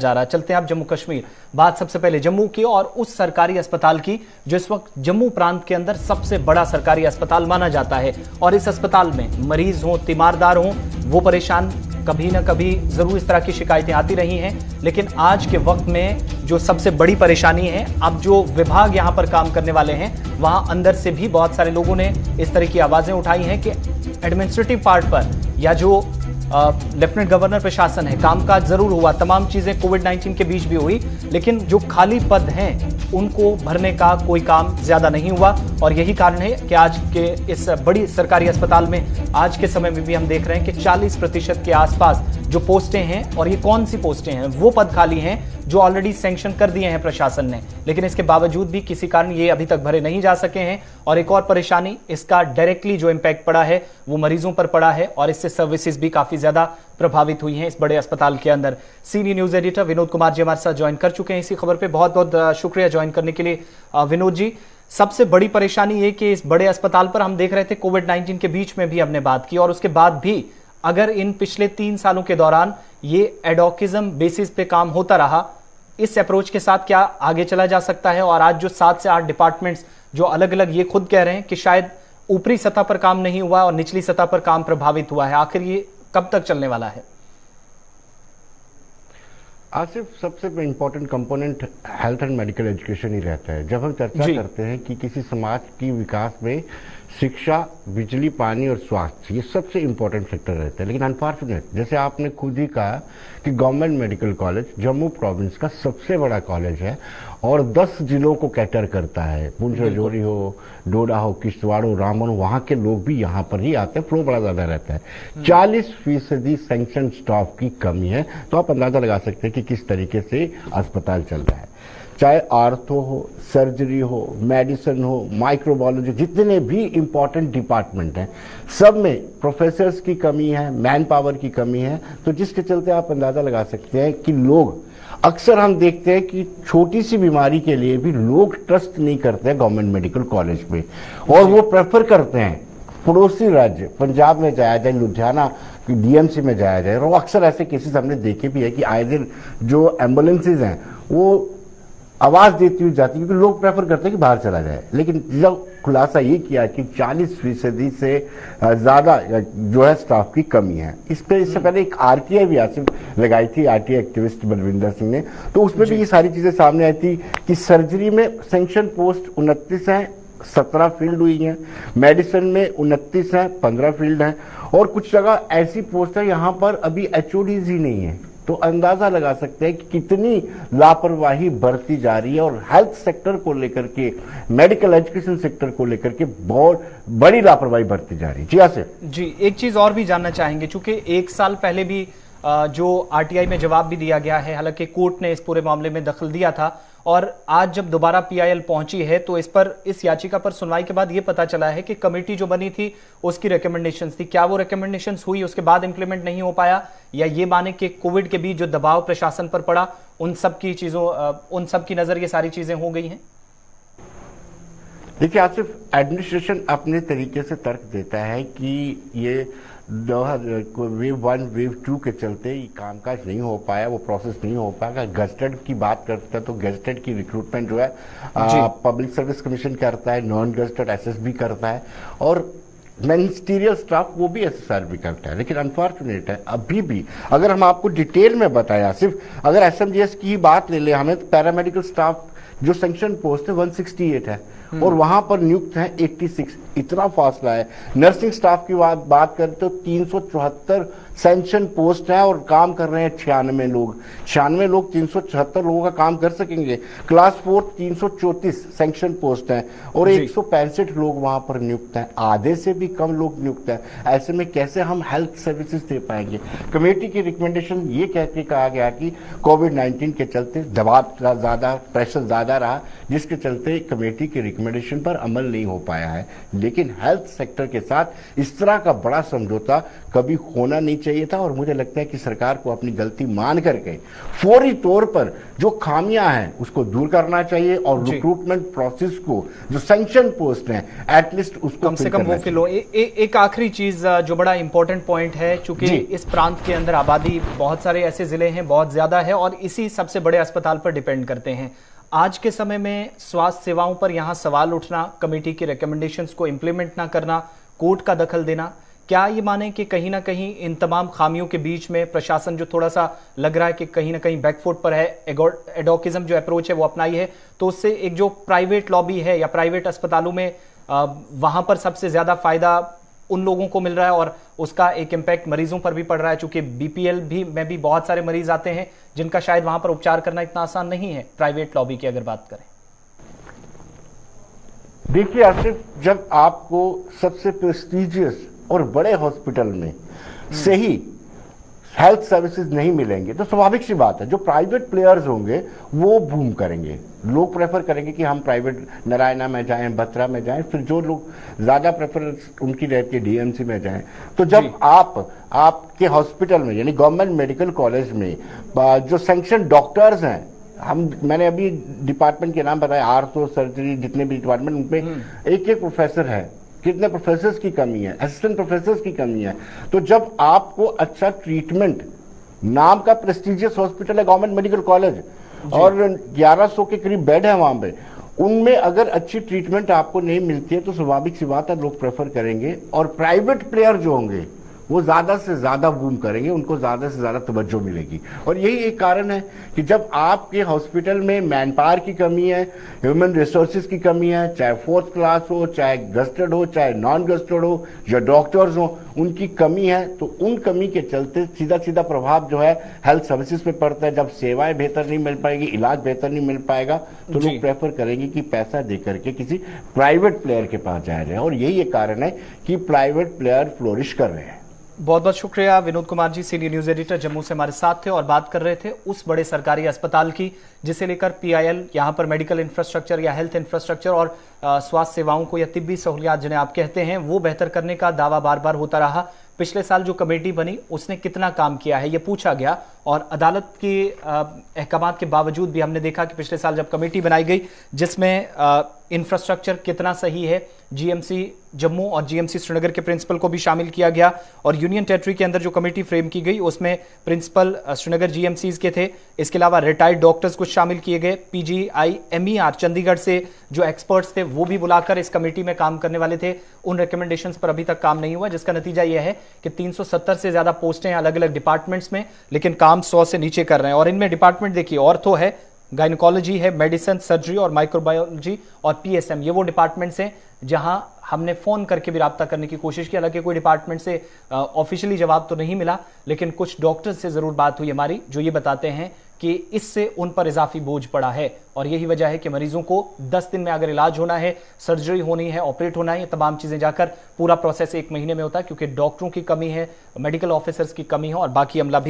जा रहा है। चलते हैं आप जम्मू कश्मीर। बात सबसे पहले जम्मू की और उस सरकारी अस्पताल की जो इस वक्त जम्मू प्रांत के अंदर सबसे बड़ा सरकारी अस्पताल माना जाता है। और इस अस्पताल में मरीज हो, तीमारदार हो, वो परेशान कभी ना कभी जरूर इस तरह की शिकायतें आती रही हैं। लेकिन आज के वक्त में जो सबसे बड़ी परेशानी है, अब जो विभाग यहां पर काम करने वाले हैं वहां अंदर से भी बहुत सारे लोगों ने इस तरह की आवाजें उठाई हैं कि एडमिनिस्ट्रेटिव पार्ट पर या जो लेफ्टिनेंट गवर्नर प्रशासन है, कामकाज जरूर हुआ, तमाम चीजें कोविड-19 के बीच भी हुई, लेकिन जो खाली पद हैं उनको भरने का कोई काम ज्यादा नहीं हुआ। और यही कारण है कि आज के इस बड़ी सरकारी अस्पताल में आज के समय में भी हम देख रहे हैं कि 40% के आसपास जो पोस्टें हैं, और ये कौन सी पोस्टें हैं, वो पद खाली हैं जो ऑलरेडी सैंक्शन कर दिए हैं प्रशासन ने, लेकिन इसके बावजूद भी किसी कारण ये अभी तक भरे नहीं जा सके हैं। और एक और परेशानी, इसका डायरेक्टली जो इंपैक्ट पड़ा है वो मरीजों पर पड़ा है और इससे सर्विसेज भी काफी ज्यादा प्रभावित हुई हैं इस बड़े अस्पताल के अंदर। Senior news editor Vinod Kumar ji हमारे साथ ज्वाइन कर चुके हैं इसी खबर पे। बहुत बहुत शुक्रिया ज्वाइन करने के लिए विनोद जी। सबसे बड़ी परेशानी ये कि इस बड़े अस्पताल पर हम देख रहे थे कोविड-19 के बीच में भी हमने बात की, और उसके बाद भी अगर इन पिछले 3 सालों के दौरान ये एडोकिज्म बेसिस पे काम होता रहा, इस अप्रोच के साथ क्या आगे चला जा सकता है? और आज जो 7 से 8 डिपार्टमेंट्स जो अलग अलग ये खुद कह रहे हैं कि शायद ऊपरी सतह पर काम नहीं हुआ और निचली सतह पर काम प्रभावित हुआ है, आखिर ये कब तक चलने वाला है? आसिफ, सबसे important component health and medical education ही रहता है। जब हम चर्चा करते हैं कि किसी समाज की विकास में शिक्षा, बिजली, पानी और स्वास्थ्य ये सबसे इंपॉर्टेंट फैक्टर रहते हैं, लेकिन अनफॉर्चुनेट, जैसे आपने खुद ही कहा कि government medical college Jammu province का सबसे बड़ा कॉलेज है और 10 जिलों को कैटर करता है। पुंछ राजौरी हो, डोडा हो, किश्तवाड़ हो, रामबन हो, वहां के लोग भी यहाँ पर ही आते हैं, फ्लो बड़ा ज्यादा रहता है। 40% सैंक्शन स्टाफ की कमी है, तो आप अंदाजा लगा सकते हैं कि किस तरीके से अस्पताल चल रहा है। चाहे आर्थो हो, सर्जरी हो, मेडिसिन हो, माइक्रोबायोलॉजी, जितने भी इंपॉर्टेंट डिपार्टमेंट हैं, सब में प्रोफेसर्स की कमी है, मैन पावर की कमी है। तो जिसके चलते आप अंदाजा लगा सकते हैं कि लोग, अक्सर हम देखते हैं कि छोटी सी बीमारी के लिए भी लोग ट्रस्ट नहीं करते हैं गवर्नमेंट मेडिकल कॉलेज पे, और वो प्रेफर करते हैं पड़ोसी राज्य पंजाब में जाया जाए, लुधियाना की डीएमसी में जाया जाए। और अक्सर ऐसे केसेस हमने देखे भी है कि आए दिन जो एम्बुलेंसेज हैं वो आवाज देती हुई जाती है, क्योंकि लोग प्रेफर करते हैं कि बाहर चला जाए। लेकिन जब खुलासा ये किया कि 40% से ज्यादा जो है स्टाफ की कमी है, इस पे इससे पहले एक आरटीआई भी आसिफ लगाई थी, आरटीआई एक्टिविस्ट बलविंदर सिंह ने, तो उसमें भी ये सारी चीजें सामने आई थी कि सर्जरी में सैंक्शन पोस्ट 29 है, 17 फील्ड हुई हैं, मेडिसिन में 29 है, 15 फील्ड हैं, और कुछ जगह ऐसी पोस्ट है यहाँ पर अभी एचओडीज ही नहीं है। तो अंदाजा लगा सकते हैं कि कितनी लापरवाही बरती जा रही है, और हेल्थ सेक्टर को लेकर के, मेडिकल एजुकेशन सेक्टर को लेकर के बहुत बड़ी लापरवाही बरती जा रही है। जी आसिफ जी, एक चीज और भी जानना चाहेंगे, चूंकि 1 साल पहले भी जो आरटीआई में जवाब भी दिया गया है, हालांकि कोर्ट ने इस पूरे मामले में दखल दिया था, और आज जब दोबारा पीआईएल पहुंची है तो इस याचिका पर सुनवाई के बाद यह पता चला है कि कमेटी जो बनी थी उसकी रिकमेंडेशंस थी। क्या वो रिकमेंडेशंस हुई, उसके बाद इंप्लीमेंट नहीं हो पाया, या ये माने कि कोविड के बीच जो दबाव प्रशासन पर पड़ा उन सब की चीजों, उन सब की नजर ये सारी चीजें हो गई हैं? देखिए आसिफ, एडमिनिस्ट्रेशन अपने तरीके से तर्क देता है कि ये वेव 1 वेव 2 के चलते कामकाज नहीं हो पाया, वो प्रोसेस नहीं हो पाया। गजटेड की बात करते हैं तो गजटेड की रिक्रूटमेंट जो है पब्लिक सर्विस कमीशन करता है, नॉन गजटेड एसएसबी करता है, और मिनिस्टीरियल स्टाफ वो भी एसएसआर भी करता है। लेकिन अनफॉर्चुनेट है, अभी भी अगर हम आपको डिटेल में बताया, सिर्फ अगर एसएमजीएस की ही बात ले ले हमें, तो पैरामेडिकल स्टाफ जो सैंक्शन पोस्ट है 168 है और वहां पर नियुक्त है 86, इतना फासला है। नर्सिंग स्टाफ की बात करें तो 374 सैंक्शन पोस्ट है और काम कर रहे हैं 96 लोग। 96 लोग 374 लोगों का काम कर सकेंगे। क्लास 4 334 सैंक्शन पोस्ट है और 165 लोग वहां पर नियुक्त हैं, आधे से भी कम लोग नियुक्त हैं। ऐसे में कैसे हम हेल्थ सर्विसेज दे पाएंगे? कमेटी की रिकमेंडेशन ये कह के कहा गया कि कोविड-19 के चलते दबाव ज्यादा, प्रेशर ज्यादा रहा, जिसके चलते कमेटी की रिकमेंडेशन पर अमल नहीं हो पाया है। लेकिन हेल्थ सेक्टर के साथ इस तरह का बड़ा समझौता कभी होना नहीं चाहिए। चाहिए था और मुझे लगता है कि सरकार को अपनी गलती मान करके फौरी तौर पर जो खामियां हैं उसको दूर करना चाहिए और रिक्रूटमेंट प्रोसेस को जो सैंक्शन पोस्ट हैं एटलीस्ट उसको कम से कम वो फिल हो। एक आखिरी चीज जो बड़ा इंपॉर्टेंट पॉइंट है, चूंकि इस प्रांत के अंदर आबादी बहुत सारे ऐसे जिले हैं, बहुत ज्यादा है और इसी सबसे बड़े अस्पताल पर डिपेंड करते हैं। आज के समय में स्वास्थ्य सेवाओं पर यहां सवाल उठना, कमेटी की रिकमेंडेशंस को इंप्लीमेंट ना करना, कोर्ट का दखल देना, क्या ये माने कि कहीं ना कहीं इन तमाम खामियों के बीच में प्रशासन जो थोड़ा सा लग रहा है कि कहीं ना कहीं बैकफुट पर है, एडोकिज्म जो अप्रोच है वो अपनाई है, तो उससे एक जो प्राइवेट लॉबी है या प्राइवेट अस्पतालों में वहां पर सबसे ज्यादा फायदा उन लोगों को मिल रहा है और उसका एक इम्पैक्ट मरीजों पर भी पड़ रहा है, चूंकि बीपीएल में भी बहुत सारे मरीज आते हैं जिनका शायद वहां पर उपचार करना इतना आसान नहीं है प्राइवेट लॉबी की अगर बात करें। देखिए आसिफ, जब आपको सबसे प्रेस्टिजियस और बड़े हॉस्पिटल में से ही हेल्थ सर्विसेज नहीं मिलेंगे तो स्वाभाविक सी बात है जो प्राइवेट प्लेयर्स होंगे वो बूम करेंगे। लोग प्रेफर करेंगे कि हम प्राइवेट नारायणा में जाएं, बत्रा में जाएं, फिर जो लोग ज्यादा प्रेफरेंस उनकी रहती है डीएमसी में जाएं। तो जब आपके हॉस्पिटल में यानी गवर्नमेंट मेडिकल कॉलेज में जो सैंक्शन डॉक्टर्स हैं, मैंने अभी डिपार्टमेंट के नाम बताया, आर्थो, सर्जरी, जितने भी डिपार्टमेंट उनपे एक एक प्रोफेसर है, कितने प्रोफेसर्स की कमी है, असिस्टेंट प्रोफेसर्स की कमी है। तो जब आपको अच्छा ट्रीटमेंट, नाम का प्रेस्टिजियस हॉस्पिटल है गवर्नमेंट मेडिकल कॉलेज और 1100 के करीब बेड है वहां पे, उनमें अगर अच्छी ट्रीटमेंट आपको नहीं मिलती है तो स्वाभाविक सी बात है लोग प्रेफर करेंगे और प्राइवेट प्लेयर जो होंगे वो ज्यादा से ज्यादा बूम करेंगे, उनको ज्यादा से ज्यादा तवज्जो मिलेगी। और यही एक कारण है कि जब आपके हॉस्पिटल में मैन पावर की कमी है, ह्यूमन रिसोर्सेज की कमी है, चाहे फोर्थ क्लास हो, चाहे गस्टेड हो, चाहे नॉन गस्टेड हो, या डॉक्टर्स हो, उनकी कमी है, तो उन कमी के चलते सीधा सीधा प्रभाव जो है हेल्थ सर्विसेज पे पड़ता है। जब सेवाएं बेहतर नहीं मिल पाएगी, इलाज बेहतर नहीं मिल पाएगा, तो लोग प्रेफर करेंगे कि पैसा देकर के किसी प्राइवेट प्लेयर के पास जाया जाए और यही एक कारण है कि प्राइवेट प्लेयर फ्लोरिश कर रहे हैं। बहुत बहुत शुक्रिया विनोद कुमार जी, सीनियर न्यूज एडिटर जम्मू से हमारे साथ थे और बात कर रहे थे उस बड़े सरकारी अस्पताल की जिसे लेकर पीआईएल यहां पर मेडिकल इंफ्रास्ट्रक्चर या हेल्थ इंफ्रास्ट्रक्चर और स्वास्थ्य सेवाओं को या तिब्बी सहूलियात जिन्हें आप कहते हैं वो बेहतर करने का दावा बार बार होता रहा। पिछले साल जो कमेटी बनी उसने कितना काम किया है ये पूछा गया और अदालत के अहकामात के बावजूद भी हमने देखा कि पिछले साल जब कमेटी बनाई गई जिसमें इंफ्रास्ट्रक्चर कितना सही है, जीएमसी जम्मू और जीएमसी श्रीनगर के प्रिंसिपल को भी शामिल किया गया और यूनियन टेरिटरी के अंदर जो कमेटी फ्रेम की गई उसमें प्रिंसिपल श्रीनगर जीएमसीज के थे, इसके अलावा रिटायर्ड डॉक्टर्स कुछ शामिल किए गए, पीजीआईएमईआर चंडीगढ़ से जो एक्सपर्ट्स थे वो भी बुलाकर इस कमेटी में काम करने वाले थे। उन रिकमेंडेशंस पर अभी तक काम नहीं हुआ जिसका नतीजा यह है कि 370 से ज्यादा पोस्टें अलग अलग डिपार्टमेंट्स में, लेकिन काम 100 से नीचे कर रहे हैं। और इनमें डिपार्टमेंट देखिए, ऑर्थो है, गायनोकोलॉजी है, मेडिसिन, सर्जरी और माइक्रोबायोलॉजी और पीएसएम, ये वो डिपार्टमेंट्स हैं जहां हमने फोन करके भी राब्ता करने की कोशिश की। हालांकि कोई डिपार्टमेंट से ऑफिशियली जवाब तो नहीं मिला, लेकिन कुछ डॉक्टर्स से जरूर बात हुई हमारी जो ये बताते हैं कि इससे उन पर इजाफी बोझ पड़ा है और यही वजह है कि मरीजों को 10 दिन में अगर इलाज होना है, सर्जरी होनी है, ऑपरेट होना है, ये तमाम चीजें जाकर पूरा प्रोसेस 1 महीने में होता है क्योंकि डॉक्टरों की कमी है, मेडिकल ऑफिसर्स की कमी है और बाकी अमला भी